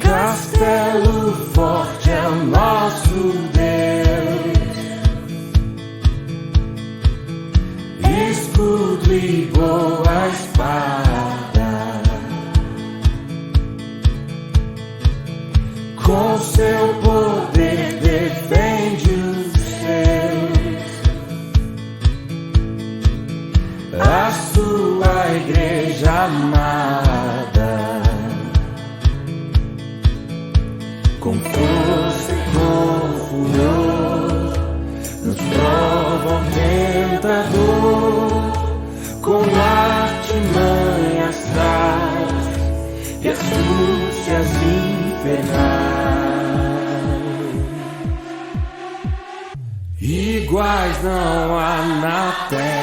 Castelo forte é o nosso Deus, escudo e boa espada, com seu poder defende os seus, a sua igreja amada. Com força e com furor, nos prova o tentador, com artimanhas traz e astúcias infernais, iguais não há na terra.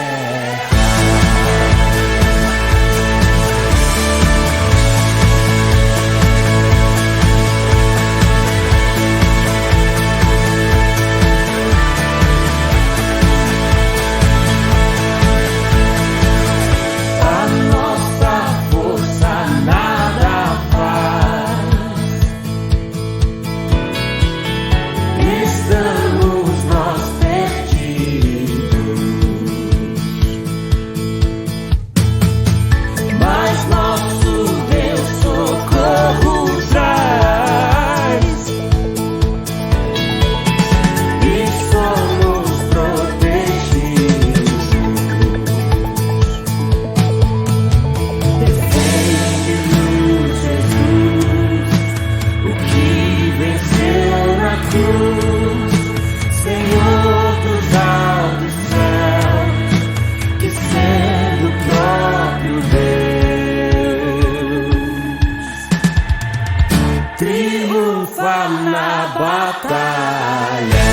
Triunfa na batalha.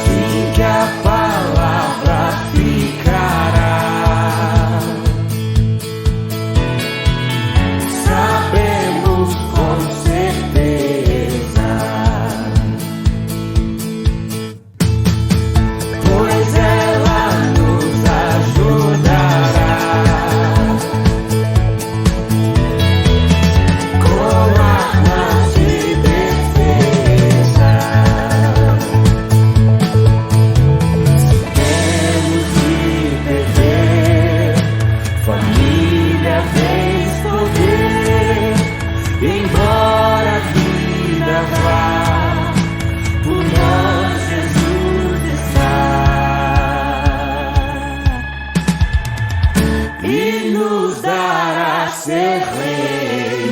Sim, que a palavra ficará. Sabemos com certeza, pois ela nos ajudará com armas de defesa. Temos de perder, família vez poder, embora a vida vá, por nós Jesus está e nos dará ser rei.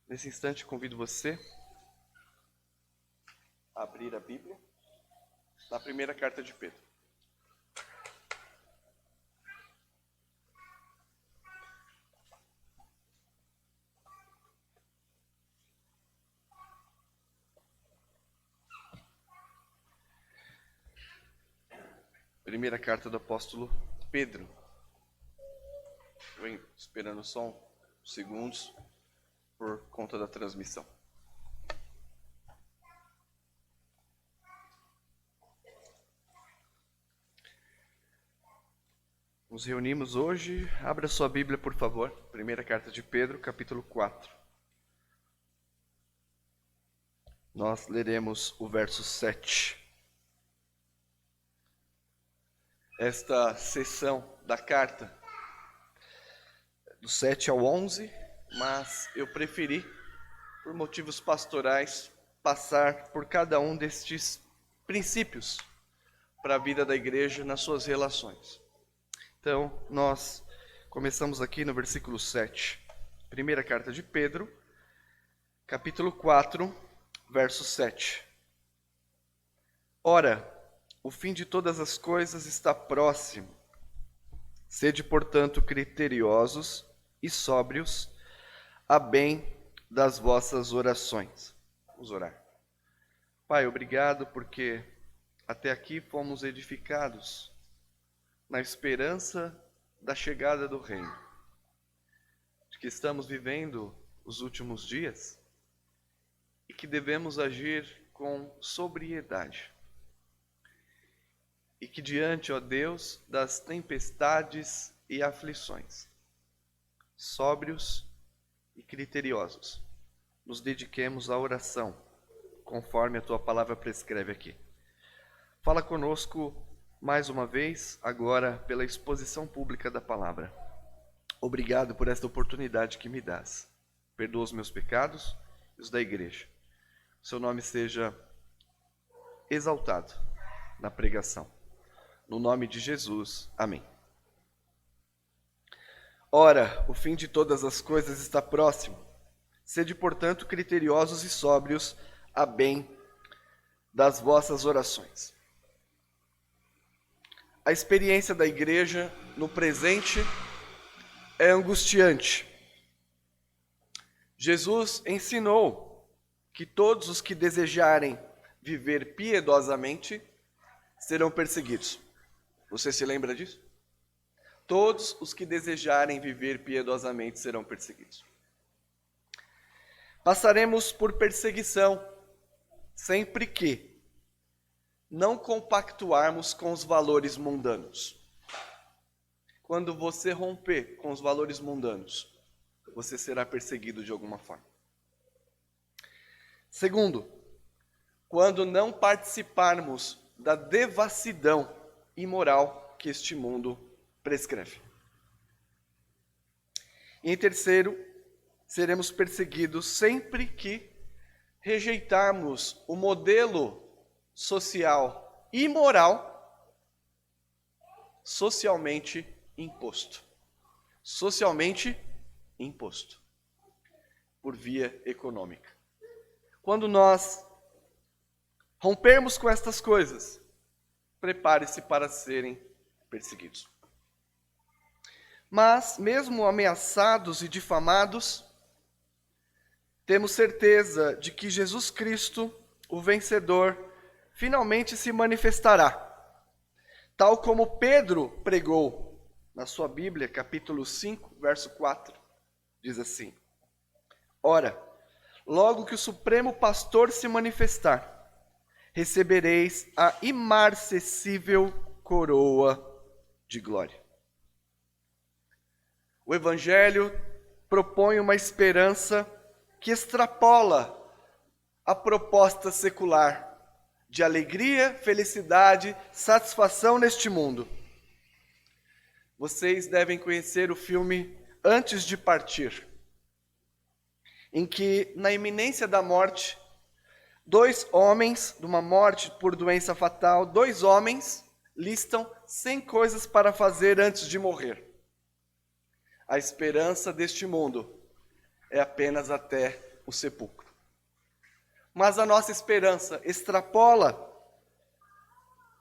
Nesse instante, convido você a abrir a Bíblia na primeira carta de Pedro. Primeira carta do apóstolo Pedro. Vem esperando só uns segundos por conta da transmissão. Nos reunimos hoje. Abra sua Bíblia, por favor. Primeira carta de Pedro, capítulo 4. Nós leremos o verso 7. Esta seção da carta, do 7 ao 11, mas eu preferi, por motivos pastorais, passar por cada um destes princípios para a vida da igreja nas suas relações. Então, nós começamos aqui no versículo 7. Primeira carta de Pedro, capítulo 4, verso 7. Ora, o fim de todas as coisas está próximo. Sede, portanto, criteriosos e sóbrios, a bem das vossas orações. Vamos orar. Pai, obrigado porque até aqui fomos edificados na esperança da chegada do Reino, de que estamos vivendo os últimos dias e que devemos agir com sobriedade. E que diante, ó Deus, das tempestades e aflições, sóbrios e criteriosos, nos dediquemos à oração, conforme a Tua palavra prescreve aqui. Fala conosco mais uma vez, agora pela exposição pública da palavra. Obrigado por esta oportunidade que me dás. Perdoa os meus pecados e os da igreja. Seu nome seja exaltado na pregação. No nome de Jesus, amém. Ora, o fim de todas as coisas está próximo. Sede, portanto, criteriosos e sóbrios, a bem das vossas orações. A experiência da igreja no presente é angustiante. Jesus ensinou que todos os que desejarem viver piedosamente serão perseguidos. Você se lembra disso? Todos os que desejarem viver piedosamente serão perseguidos. Passaremos por perseguição, sempre que não compactuarmos com os valores mundanos. Quando você romper com os valores mundanos, você será perseguido de alguma forma. Segundo, quando não participarmos da devassidão imoral que este mundo prescreve. E em terceiro, seremos perseguidos sempre que rejeitarmos o modelo social e moral socialmente imposto. Socialmente imposto por via econômica. Quando nós rompermos com estas coisas, prepare-se para serem perseguidos. Mas, mesmo ameaçados e difamados, temos certeza de que Jesus Cristo, o vencedor, finalmente se manifestará, tal como Pedro pregou na sua Bíblia, capítulo 5, verso 4, diz assim: Ora, logo que o Supremo Pastor se manifestar, recebereis a imarcessível coroa de glória. O Evangelho propõe uma esperança que extrapola a proposta secular de alegria, felicidade, satisfação neste mundo. Vocês devem conhecer o filme Antes de Partir, em que, na iminência da morte, dois homens, de uma morte por doença fatal, dois homens listam 100 coisas para fazer antes de morrer. A esperança deste mundo é apenas até o sepulcro. Mas a nossa esperança extrapola,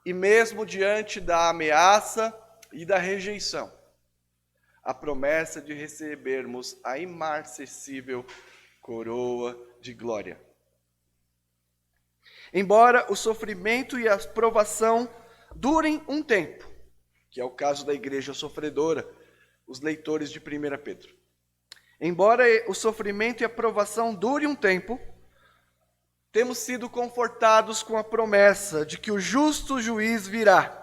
e mesmo diante da ameaça e da rejeição, a promessa de recebermos a imarcessível coroa de glória. Embora o sofrimento e a provação durem um tempo, que é o caso da igreja sofredora, os leitores de 1 Pedro. Embora o sofrimento e a provação dure um tempo, temos sido confortados com a promessa de que o justo juiz virá.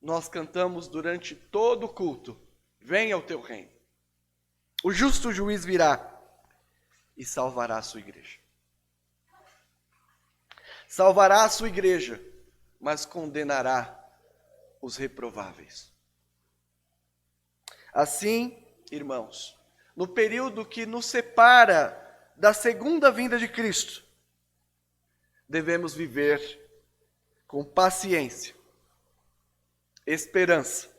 Nós cantamos durante todo o culto: venha o teu reino. O justo juiz virá e salvará a sua igreja. Salvará a sua igreja, mas condenará os reprováveis. Assim, irmãos, no período que nos separa da segunda vinda de Cristo, devemos viver com paciência, esperança.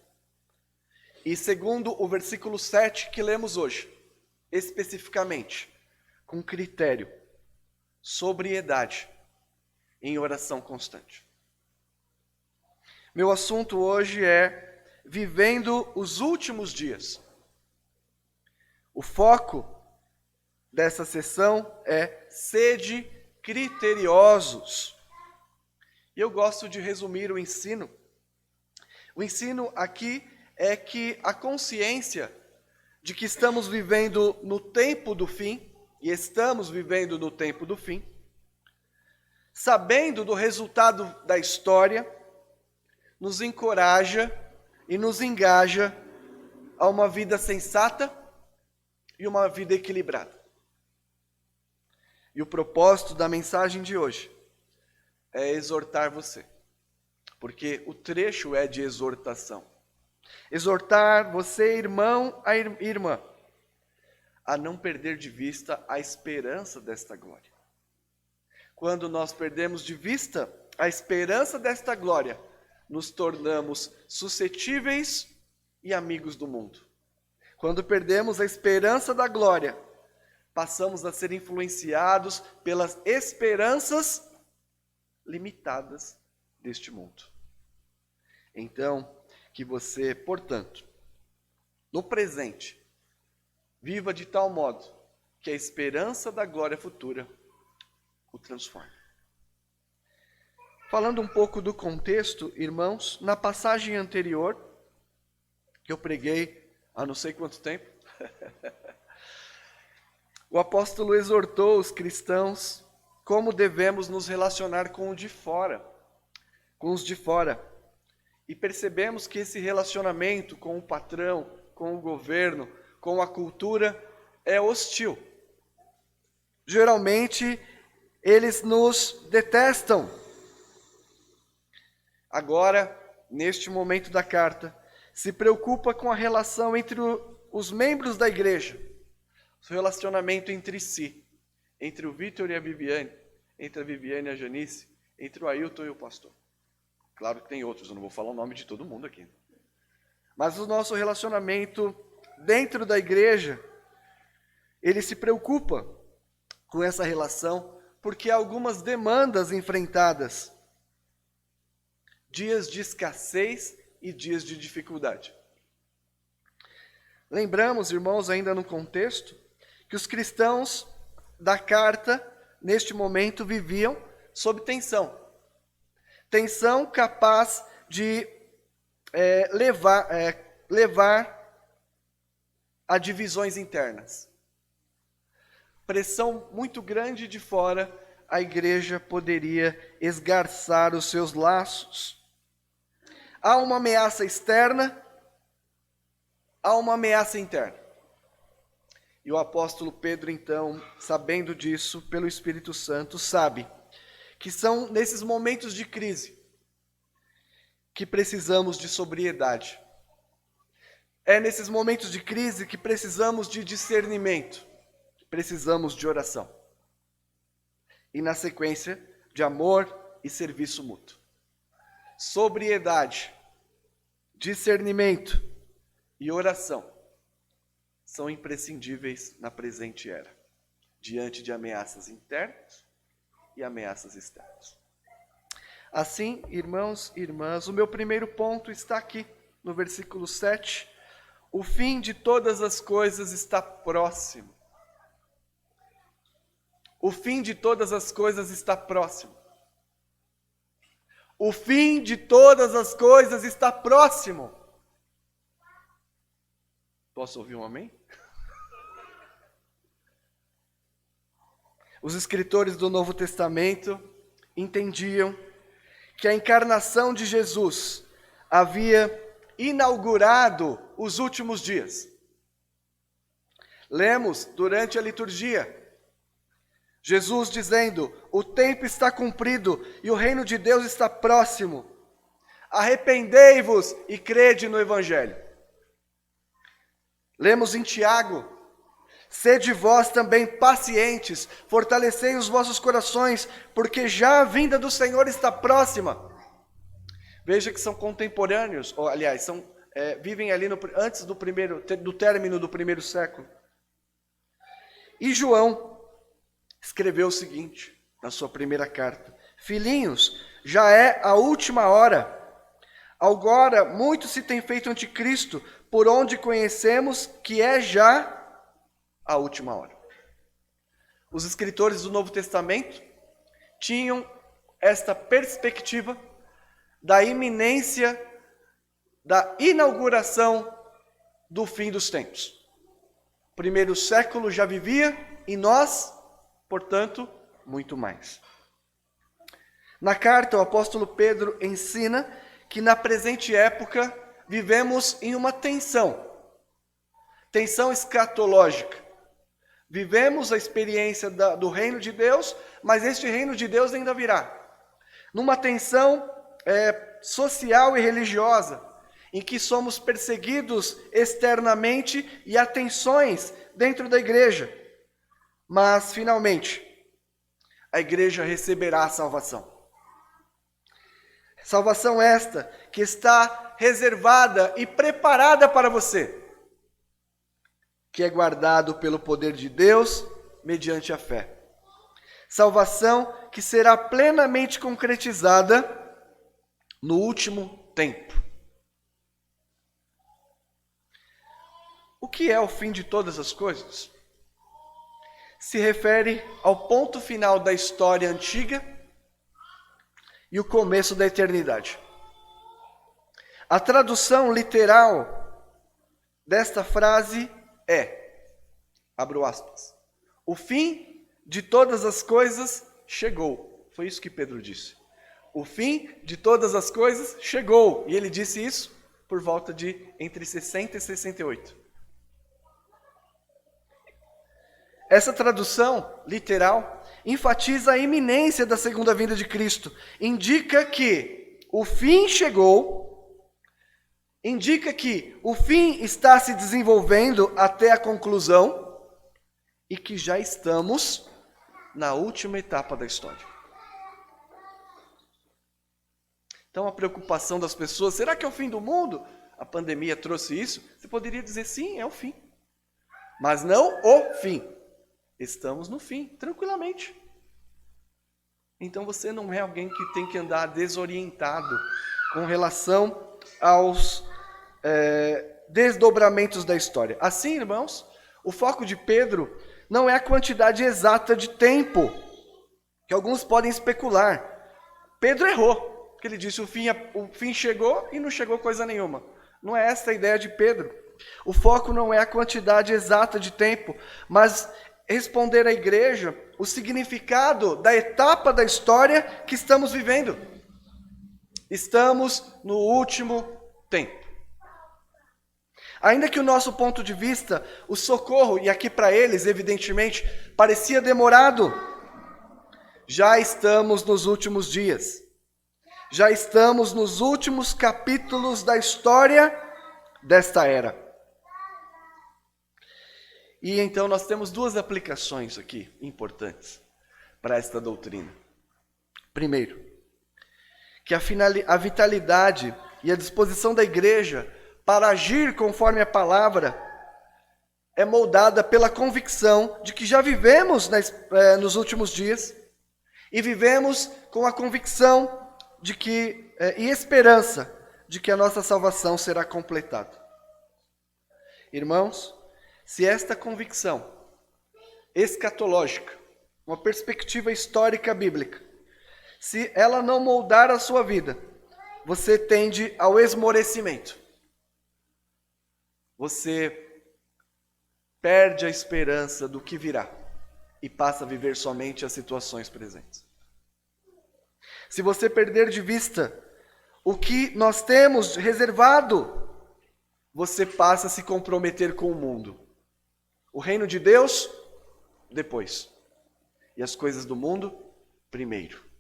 E segundo o versículo 7 que lemos hoje, especificamente, com critério, sobriedade, em oração constante. Meu assunto hoje é vivendo os últimos dias. O foco dessa sessão é sede criteriosos. E eu gosto de resumir o ensino. O ensino aqui é que a consciência de que estamos vivendo no tempo do fim, e estamos vivendo no tempo do fim, sabendo do resultado da história, nos encoraja e nos engaja a uma vida sensata e uma vida equilibrada. E o propósito da mensagem de hoje é exortar você, porque o trecho é de exortação. Exortar você, irmão e irmã, a não perder de vista a esperança desta glória. Quando nós perdemos de vista a esperança desta glória, nos tornamos suscetíveis e amigos do mundo. Quando perdemos a esperança da glória, passamos a ser influenciados pelas esperanças limitadas deste mundo. Então, que você, portanto, no presente, viva de tal modo que a esperança da glória futura o transforme. Falando um pouco do contexto, irmãos, na passagem anterior, que eu preguei há não sei quanto tempo, o apóstolo exortou os cristãos como devemos nos relacionar com o de fora, com os de fora. E percebemos que esse relacionamento com o patrão, com o governo, com a cultura é hostil. Geralmente, eles nos detestam. Agora, neste momento da carta, se preocupa com a relação entre os membros da igreja, o relacionamento entre si, entre o Vitor e a Viviane, entre a Viviane e a Janice, entre o Ailton e o pastor. Claro que tem outros, eu não vou falar o nome de todo mundo aqui. Mas o nosso relacionamento dentro da igreja, ele se preocupa com essa relação, porque há algumas demandas enfrentadas. Dias de escassez e dias de dificuldade. Lembramos, irmãos, ainda no contexto, que os cristãos da carta, neste momento, viviam sob tensão. Tensão capaz de levar a divisões internas. Pressão muito grande de fora, a igreja poderia esgarçar os seus laços. Há uma ameaça externa, há uma ameaça interna. E o apóstolo Pedro, então, sabendo disso, pelo Espírito Santo, sabe que são nesses momentos de crise que precisamos de sobriedade. É nesses momentos de crise que precisamos de discernimento, que precisamos de oração. E na sequência, de amor e serviço mútuo. Sobriedade, discernimento e oração são imprescindíveis na presente era, diante de ameaças internas e ameaças externas. Assim, irmãos e irmãs, o meu primeiro ponto está aqui, no versículo 7. O fim de todas as coisas está próximo. O fim de todas as coisas está próximo. o fim de todas as coisas está próximo. Posso ouvir um amém? Os escritores do Novo Testamento entendiam que a encarnação de Jesus havia inaugurado os últimos dias. Lemos durante a liturgia Jesus dizendo: o tempo está cumprido e o reino de Deus está próximo. Arrependei-vos e crede no Evangelho. Lemos em Tiago: sede vós também pacientes, fortalecei os vossos corações, porque já a vinda do Senhor está próxima. Veja que são contemporâneos, ou aliás, vivem ali antes do término do primeiro século. E João escreveu o seguinte, na sua primeira carta: filhinhos, já é a última hora. Agora muito se tem feito anticristo, por onde conhecemos que é já a última hora. Os escritores do Novo Testamento tinham esta perspectiva da iminência, da inauguração do fim dos tempos. O primeiro século já vivia e nós, portanto, muito mais. Na carta, o apóstolo Pedro ensina que na presente época vivemos em uma tensão escatológica. Vivemos a experiência do reino de Deus, mas este reino de Deus ainda virá. Numa tensão social e religiosa, em que somos perseguidos externamente e há tensões dentro da igreja. Mas, finalmente, a igreja receberá a salvação. Salvação esta que está reservada e preparada para você, que é guardado pelo poder de Deus mediante a fé. Salvação que será plenamente concretizada no último tempo. O que é o fim de todas as coisas? Se refere ao ponto final da história antiga e o começo da eternidade. A tradução literal desta frase abro aspas, o fim de todas as coisas chegou. Foi isso que Pedro disse. O fim de todas as coisas chegou. E ele disse isso por volta de entre 60 e 68. Essa tradução literal enfatiza a iminência da segunda vinda de Cristo. Indica que o fim chegou, indica que o fim está se desenvolvendo até a conclusão e que já estamos na última etapa da história. Então a preocupação das pessoas, será que é o fim do mundo? A pandemia trouxe isso? Você poderia dizer sim, é o fim. Mas não o fim. Estamos no fim, tranquilamente. Então você não é alguém que tem que andar desorientado com relação aos desdobramentos da história. Assim, irmãos, o foco de Pedro não é a quantidade exata de tempo, que alguns podem especular. Pedro errou, porque ele disse o fim chegou e não chegou coisa nenhuma. Não é essa a ideia de Pedro. O foco não é a quantidade exata de tempo, mas responder à igreja o significado da etapa da história que estamos vivendo. Estamos no último tempo. Ainda que o nosso ponto de vista, o socorro, e aqui para eles, evidentemente, parecia demorado, já estamos nos últimos dias. Já estamos nos últimos capítulos da história desta era. E então nós temos duas aplicações aqui importantes para esta doutrina. Primeiro, que a vitalidade e a disposição da igreja para agir conforme a palavra é moldada pela convicção de que já vivemos nos últimos dias e vivemos com a convicção de que e esperança de que a nossa salvação será completada. Irmãos, se esta convicção escatológica, uma perspectiva histórica bíblica, se ela não moldar a sua vida, você tende ao esmorecimento. Você perde a esperança do que virá e passa a viver somente as situações presentes. Se você perder de vista o que nós temos reservado, você passa a se comprometer com o mundo. O reino de Deus, depois. E as coisas do mundo, primeiro.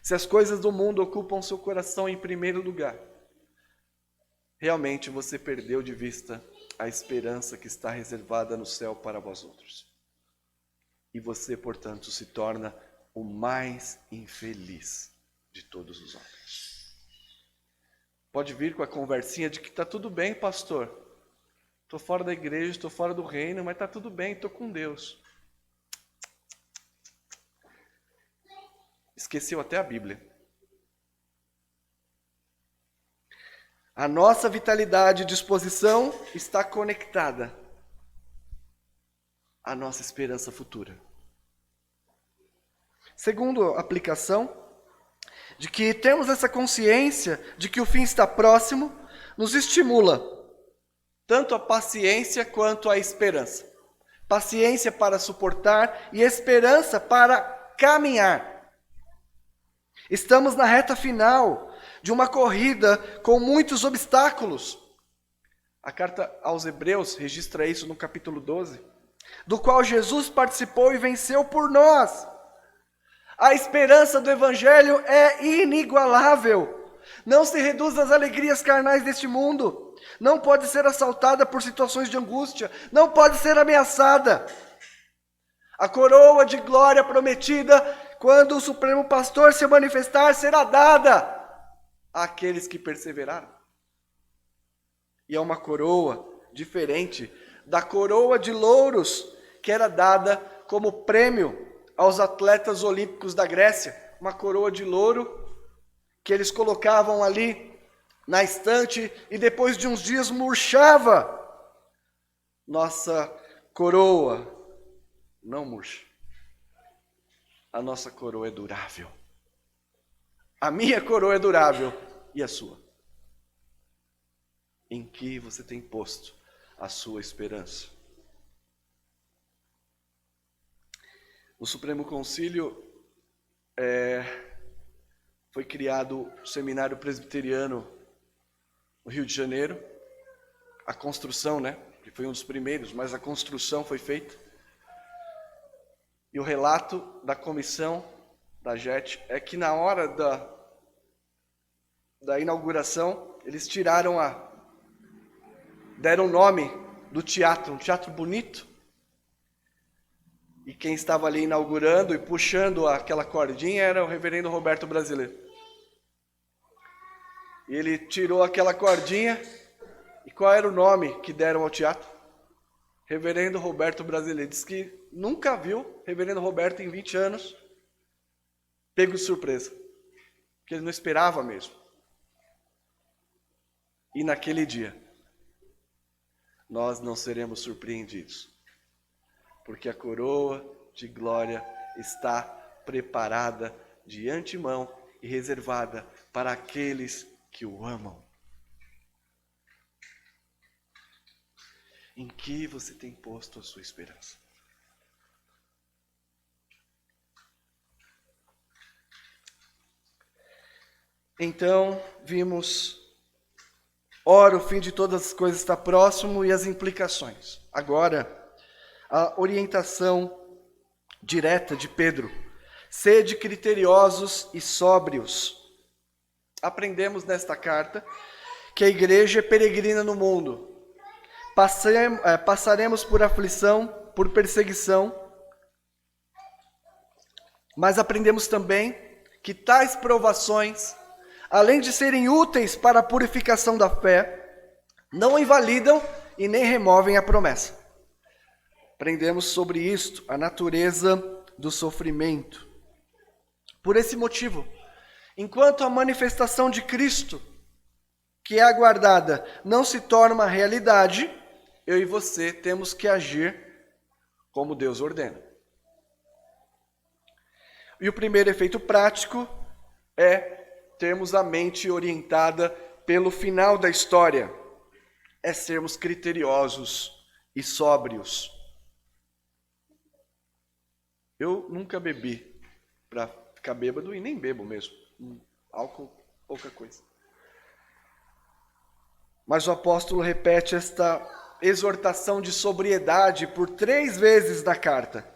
Se as coisas do mundo ocupam seu coração em primeiro lugar, realmente você perdeu de vista a esperança que está reservada no céu para vós outros. E você, portanto, se torna o mais infeliz de todos os homens. Pode vir com a conversinha de que está tudo bem, pastor. Estou fora da igreja, estou fora do reino, mas está tudo bem, estou com Deus. Esqueceu até a Bíblia. A nossa vitalidade e disposição está conectada à nossa esperança futura. Segundo a aplicação, de que temos essa consciência de que o fim está próximo, nos estimula tanto a paciência quanto a esperança. Paciência para suportar e esperança para caminhar. Estamos na reta final de uma corrida com muitos obstáculos. A carta aos Hebreus registra isso no capítulo 12, do qual Jesus participou e venceu por nós. A esperança do Evangelho é inigualável. Não se reduz às alegrias carnais deste mundo. Não pode ser assaltada por situações de angústia. Não pode ser ameaçada. A coroa de glória prometida, quando o Supremo Pastor se manifestar, será dada àqueles que perseveraram. E é uma coroa diferente da coroa de louros que era dada como prêmio aos atletas olímpicos da Grécia. Uma coroa de louro que eles colocavam ali na estante e depois de uns dias murchava. Nossa coroa não murcha. A nossa coroa é durável. A minha coroa é durável e a sua. Em que você tem posto a sua esperança? No Supremo Concílio foi criado o Seminário Presbiteriano no Rio de Janeiro. A construção, que foi um dos primeiros, mas a construção foi feita. E o relato da comissão da JET é que na hora da inauguração, eles deram o nome do teatro, um teatro bonito. E quem estava ali inaugurando e puxando aquela cordinha era o reverendo Roberto Brasileiro. E ele tirou aquela cordinha, e qual era o nome que deram ao teatro? Reverendo Roberto Brasileiro. Diz que nunca viu Reverendo Roberto em 20 anos pego de surpresa, porque ele não esperava mesmo. E naquele dia, nós não seremos surpreendidos, porque a coroa de glória está preparada de antemão e reservada para aqueles que o amam. Em que você tem posto a sua esperança? Então, vimos, ora, o fim de todas as coisas está próximo e as implicações. Agora, a orientação direta de Pedro. Sede criteriosos e sóbrios. Aprendemos nesta carta que a igreja é peregrina no mundo. Passaremos por aflição, por perseguição, mas aprendemos também que tais provações, além de serem úteis para a purificação da fé, não invalidam e nem removem a promessa. Aprendemos sobre isto, a natureza do sofrimento. Por esse motivo, enquanto a manifestação de Cristo, que é aguardada, não se torna uma realidade, eu e você temos que agir como Deus ordena. E o primeiro efeito prático é termos a mente orientada pelo final da história, é sermos criteriosos e sóbrios. Eu nunca bebi para ficar bêbado e nem bebo mesmo. Álcool, pouca coisa. Mas o apóstolo repete esta exortação de sobriedade por 3 vezes na carta.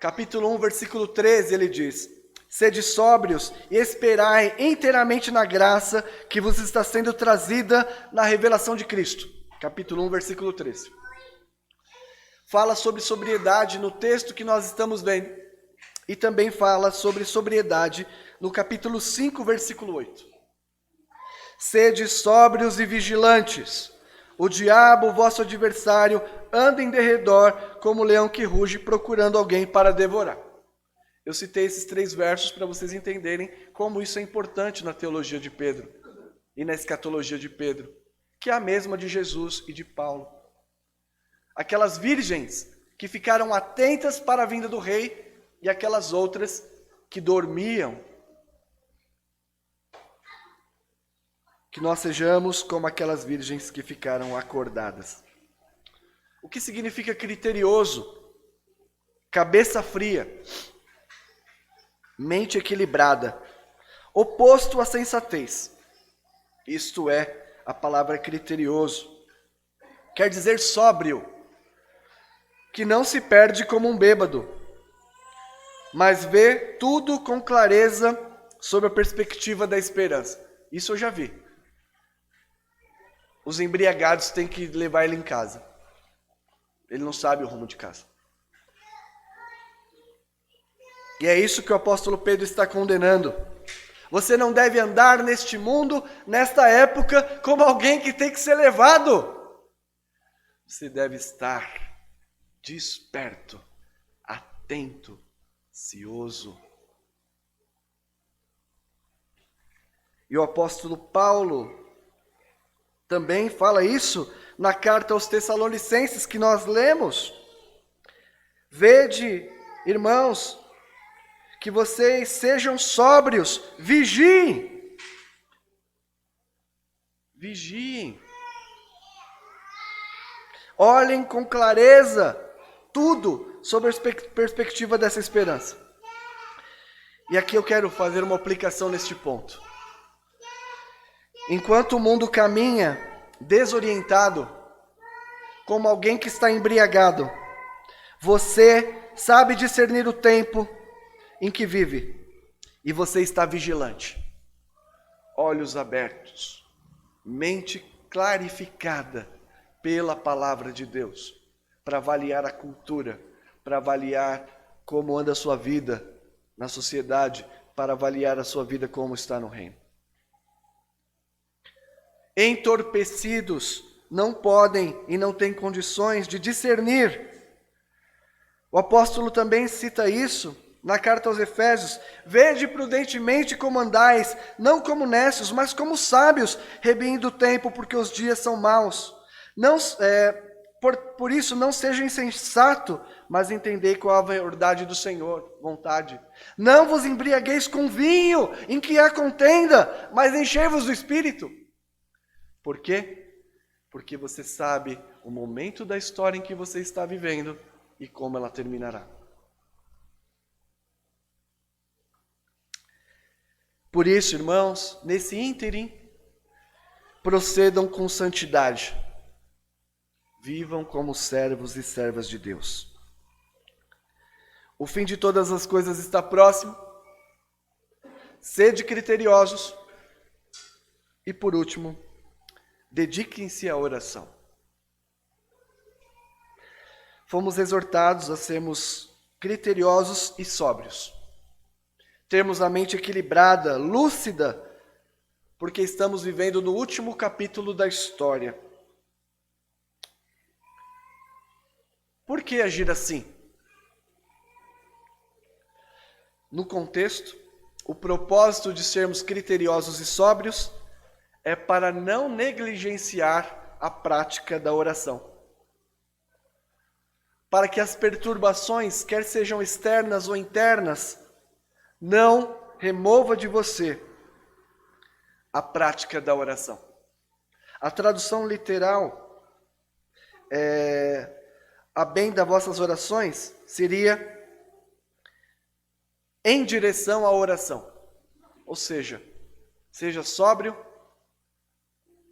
Capítulo 1, versículo 13, ele diz: sede sóbrios e esperai inteiramente na graça que vos está sendo trazida na revelação de Cristo. Capítulo 1, versículo 13. Fala sobre sobriedade no texto que nós estamos vendo. E também fala sobre sobriedade no capítulo 5, versículo 8. Sede sóbrios e vigilantes. O diabo, vosso adversário, anda em derredor como leão que ruge, procurando alguém para devorar. Eu citei esses 3 versos para vocês entenderem como isso é importante na teologia de Pedro e na escatologia de Pedro, que é a mesma de Jesus e de Paulo. Aquelas virgens que ficaram atentas para a vinda do rei e aquelas outras que dormiam. Que nós sejamos como aquelas virgens que ficaram acordadas. O que significa criterioso? Cabeça fria, mente equilibrada, oposto à sensatez. Isto é a palavra criterioso. Quer dizer sóbrio, que não se perde como um bêbado, mas vê tudo com clareza sob a perspectiva da esperança. Isso eu já vi. Os embriagados têm que levar ele em casa. Ele não sabe o rumo de casa. E é isso que o apóstolo Pedro está condenando. Você não deve andar neste mundo, nesta época, como alguém que tem que ser levado. Você deve estar desperto, atento, ansioso. E o apóstolo Paulo também fala isso na carta aos Tessalonicenses que nós lemos. Vede, irmãos, que vocês sejam sóbrios, vigiem. Vigiem. Olhem com clareza tudo sobre a perspectiva dessa esperança. E aqui eu quero fazer uma aplicação neste ponto. Enquanto o mundo caminha desorientado, como alguém que está embriagado, você sabe discernir o tempo em que vive e você está vigilante, olhos abertos, mente clarificada pela palavra de Deus, para avaliar a cultura, para avaliar como anda a sua vida na sociedade, para avaliar a sua vida como está no reino. Entorpecidos não podem e não têm condições de discernir. O apóstolo também cita isso na carta aos Efésios. Vede prudentemente como andais, não como necios, mas como sábios, rebindo o tempo, porque os dias são maus. Por isso não seja insensato, mas entendei qual a verdade do Senhor, vontade. Não vos embriagueis com vinho, em que há contenda, mas enchei-vos do Espírito. Por quê? Porque você sabe o momento da história em que você está vivendo e como ela terminará. Por isso, irmãos, nesse ínterim, procedam com santidade. Vivam como servos e servas de Deus. O fim de todas as coisas está próximo. Sede criteriosos. E por último, dediquem-se à oração. Fomos exortados a sermos criteriosos e sóbrios. Termos a mente equilibrada, lúcida, porque estamos vivendo no último capítulo da história. Por que agir assim? No contexto, o propósito de sermos criteriosos e sóbrios é para não negligenciar a prática da oração. para que as perturbações, quer sejam externas ou internas, não remova de você a prática da oração. A tradução literal, a bem das vossas orações, seria em direção à oração. Ou seja, seja sóbrio,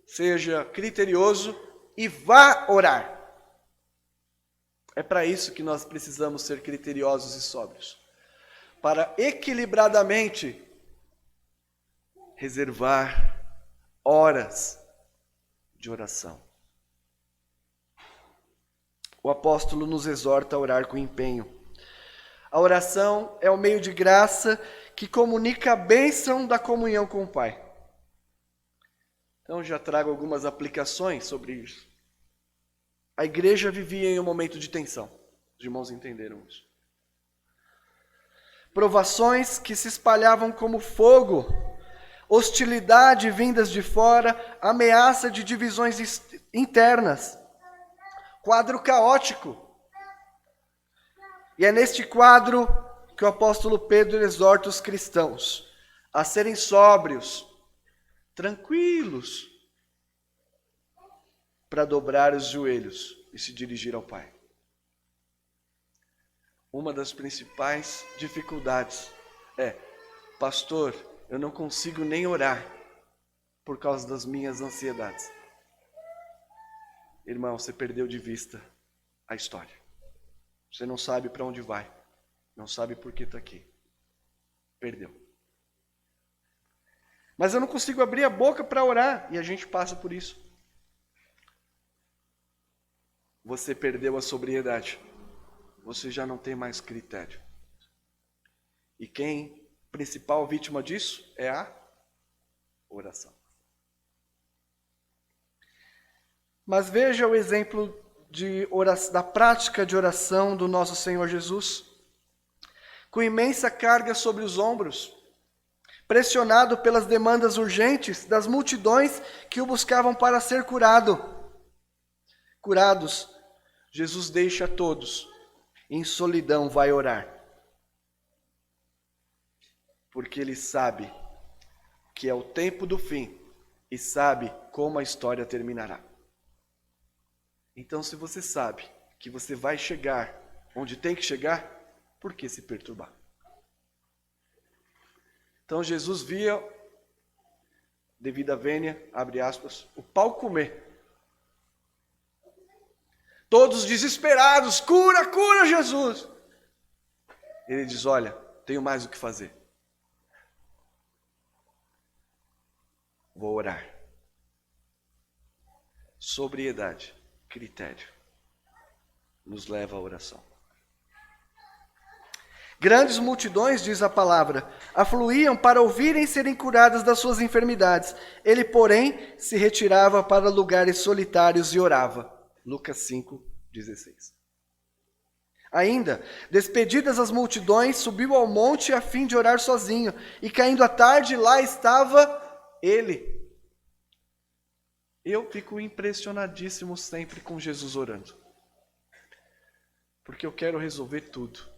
seja criterioso e vá orar. É para isso que nós precisamos ser criteriosos e sóbrios. Para equilibradamente reservar horas de oração. O apóstolo nos exorta a orar com empenho. A oração é o meio de graça que comunica a bênção da comunhão com o Pai. Então já trago algumas aplicações sobre isso. A igreja vivia em um momento de tensão. Os irmãos entenderam isso. Provações que se espalhavam como fogo, hostilidade vindas de fora, ameaça de divisões internas, quadro caótico. E é neste quadro que o apóstolo Pedro exorta os cristãos a serem sóbrios, tranquilos, para dobrar os joelhos e se dirigir ao Pai. Uma das principais dificuldades é: pastor, eu não consigo nem orar por causa das minhas ansiedades. Irmão, você perdeu de vista a história. Você não sabe para onde vai. Não sabe por que está aqui. Perdeu. Mas eu não consigo abrir a boca para orar. E a gente passa por isso. Você perdeu a sobriedade. Você já não tem mais critério. E quem principal vítima disso é a oração. Mas veja o exemplo da prática de oração do nosso Senhor Jesus, com imensa carga sobre os ombros, pressionado pelas demandas urgentes das multidões que o buscavam para ser curados, Jesus deixa todos, em solidão vai orar, porque ele sabe que é o tempo do fim e sabe como a história terminará. Então, se você sabe que você vai chegar onde tem que chegar, por que se perturbar? Então, Jesus via, devido à vênia, abre aspas, o pau comer. Todos desesperados, cura, cura, Jesus! Ele diz, olha, tenho mais o que fazer. Vou orar. Sobriedade. Critério nos leva à oração. Grandes multidões, diz a palavra, afluíam para ouvirem serem curadas das suas enfermidades. Ele, porém, se retirava para lugares solitários e orava. Lucas 5:16. Ainda, despedidas as multidões, subiu ao monte a fim de orar sozinho. E caindo a tarde, lá estava ele. Eu fico impressionadíssimo sempre com Jesus orando. Porque eu quero resolver tudo.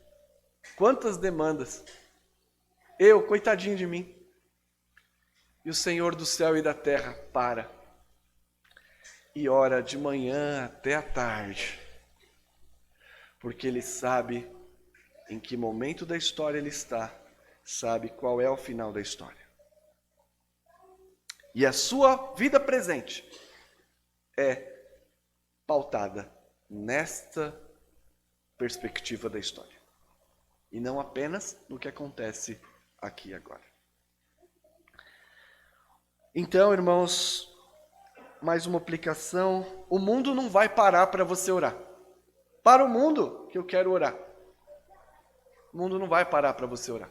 Quantas demandas. Eu, coitadinho de mim. E o Senhor do céu e da terra para. E ora de manhã até a tarde. Porque Ele sabe em que momento da história Ele está. Sabe qual é o final da história. E a sua vida presente é pautada nesta perspectiva da história. E não apenas no que acontece aqui agora. Então, irmãos, mais uma aplicação. O mundo não vai parar para você orar. Para o mundo que eu quero orar. O mundo não vai parar para você orar.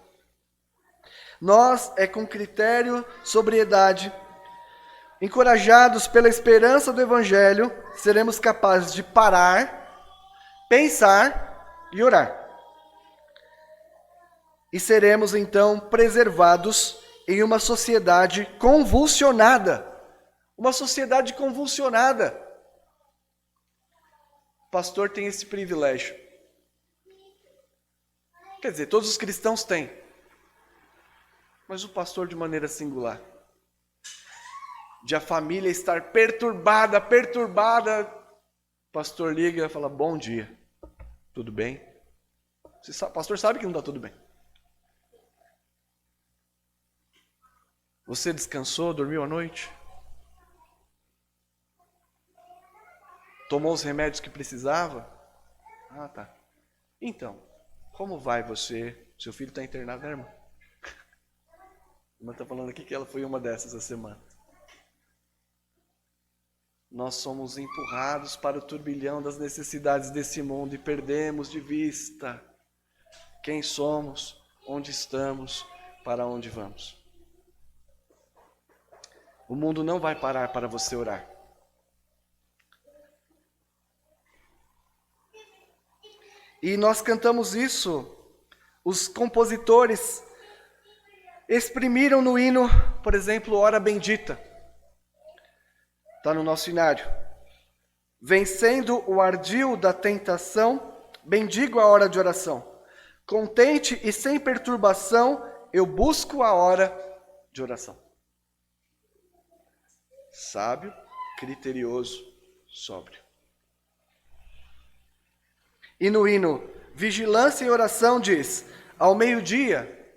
Nós, com critério, sobriedade, encorajados pela esperança do Evangelho, seremos capazes de parar, pensar e orar. E seremos então preservados em uma sociedade convulsionada. Uma sociedade convulsionada. O pastor tem esse privilégio. Quer dizer, todos os cristãos têm. Mas o pastor de maneira singular. De a família estar perturbada. O pastor liga e fala, bom dia. Tudo bem? O pastor sabe que não está tudo bem. Você descansou, dormiu à noite? Tomou os remédios que precisava? Ah, tá. Então, como vai você? Seu filho está internado, né, irmã? A irmã está falando aqui que ela foi uma dessas essa semana. Nós somos empurrados para o turbilhão das necessidades desse mundo e perdemos de vista quem somos, onde estamos, para onde vamos. O mundo não vai parar para você orar. E nós cantamos isso, os compositores exprimiram no hino, por exemplo, Hora Bendita. Está no nosso hinário. Vencendo o ardil da tentação, bendigo a hora de oração. Contente e sem perturbação, eu busco a hora de oração. Sábio, criterioso, sóbrio. E no hino, vigilância e oração diz, ao meio-dia,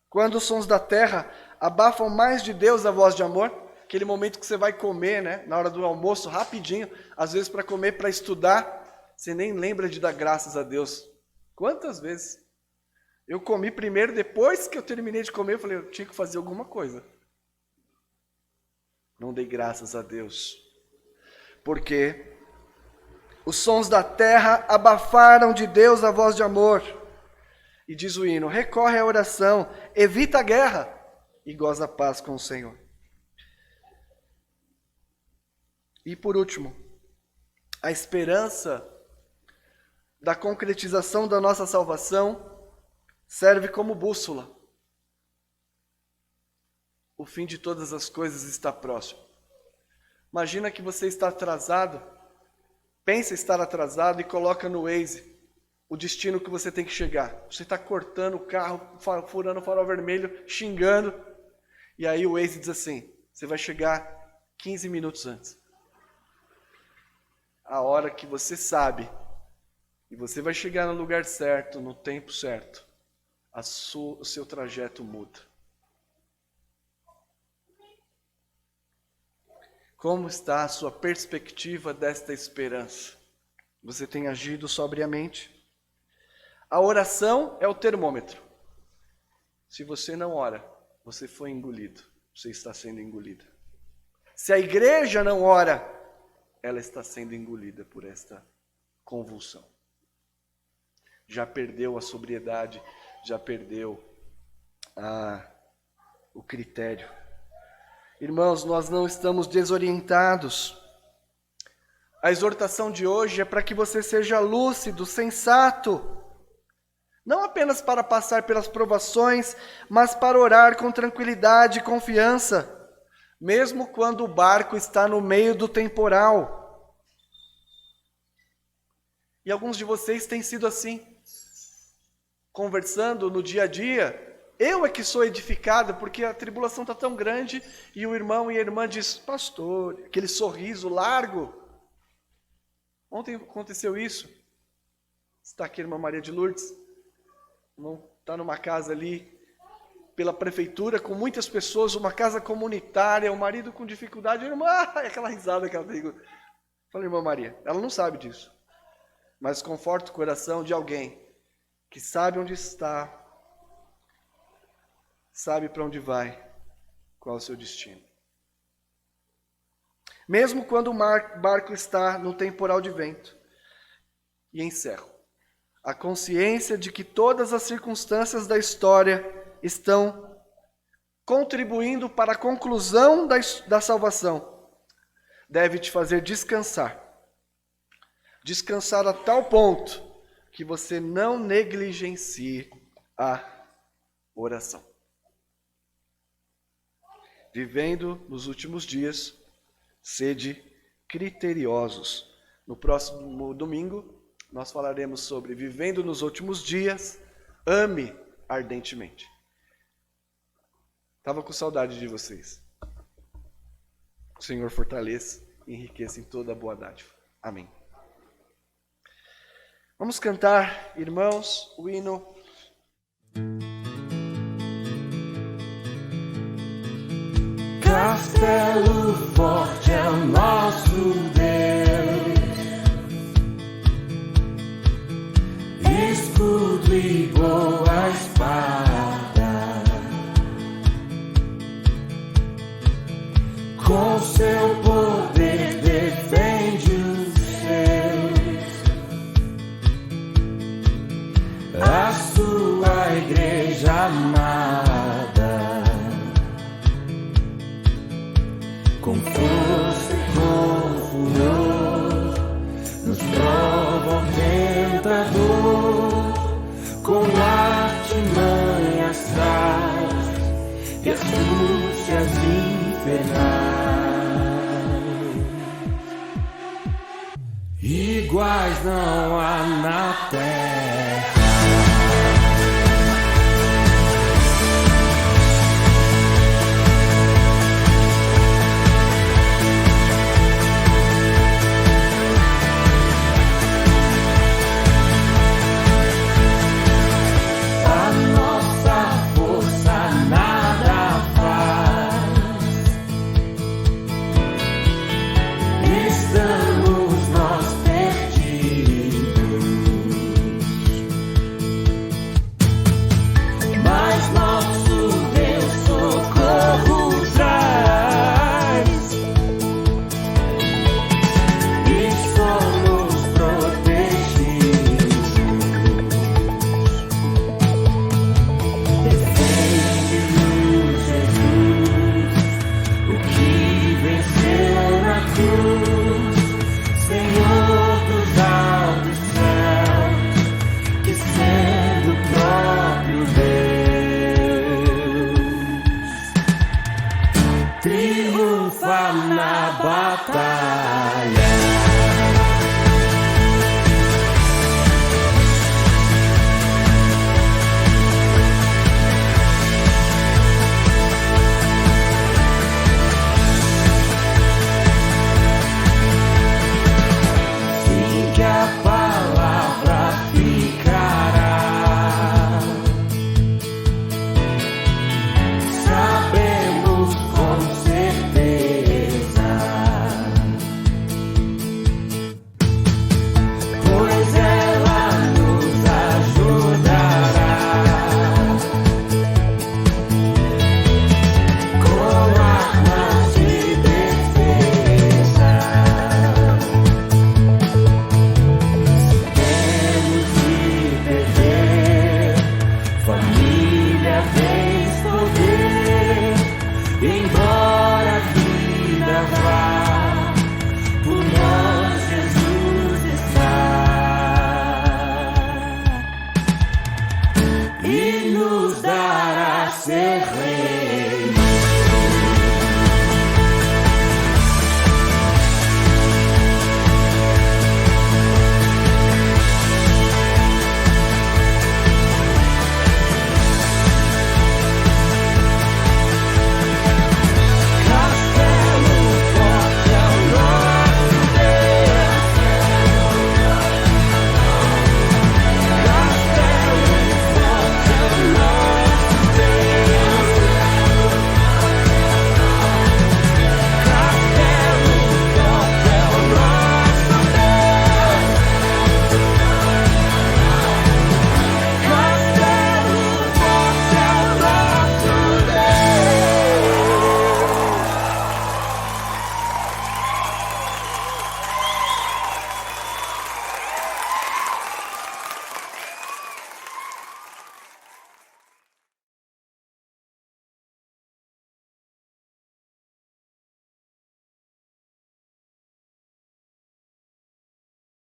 quando os sons da terra abafam mais de Deus a voz de amor, aquele momento que você vai comer, né, na hora do almoço, rapidinho, às vezes para comer, para estudar, você nem lembra de dar graças a Deus. Quantas vezes? Eu comi primeiro, depois que eu terminei de comer, eu falei, eu tinha que fazer alguma coisa. Não dei graças a Deus. Porque os sons da terra abafaram de Deus a voz de amor. E diz o hino, recorre à oração, evita a guerra e goza a paz com o Senhor. E por último, a esperança da concretização da nossa salvação serve como bússola. O fim de todas as coisas está próximo. Imagina que você está atrasado, pensa estar atrasado e coloca no Waze o destino que você tem que chegar. Você está cortando o carro, furando o farol vermelho, xingando, e aí o Waze diz assim, você vai chegar 15 minutos antes. A hora que você sabe, e você vai chegar no lugar certo, no tempo certo, o seu trajeto muda. Como está a sua perspectiva desta esperança? Você tem agido sobriamente? A oração é o termômetro. Se você não ora, você foi engolido. Você está sendo engolida. Se a igreja não ora, ela está sendo engolida por esta convulsão. Já perdeu a sobriedade, já perdeu o critério. Irmãos, nós não estamos desorientados. A exortação de hoje é para que você seja lúcido, sensato. Não apenas para passar pelas provações, mas para orar com tranquilidade e confiança, mesmo quando o barco está no meio do temporal. E alguns de vocês têm sido assim, conversando no dia a dia. Eu é que sou edificado porque a tribulação está tão grande e o irmão e a irmã diz, pastor, aquele sorriso largo. Ontem aconteceu isso. Está aqui a irmã Maria de Lourdes. Está numa casa ali pela prefeitura com muitas pessoas, uma casa comunitária, o marido com dificuldade, a irmã, aquela risada que ela tem. Fala, irmã Maria, ela não sabe disso. Mas conforta o coração de alguém que sabe onde está, sabe para onde vai, qual é o seu destino. Mesmo quando o barco está no temporal de vento. E encerro. A consciência de que todas as circunstâncias da história estão contribuindo para a conclusão da salvação deve te fazer descansar. Descansar a tal ponto que você não negligencie a oração. Vivendo nos últimos dias, sede criteriosos No próximo domingo, nós falaremos sobre vivendo nos últimos dias, ame ardentemente. Estava com saudade de vocês. O Senhor fortaleça e enriqueça em toda a boa dádiva. Amém. Vamos cantar, irmãos, o hino. Castelo forte é o nosso Deus, escudo e boa espada, com seu poder defende os seus, a sua igreja amada, com força e com furor, nos prova o tentador, com artimanhas traz e astúcias infernais, iguais não há na terra.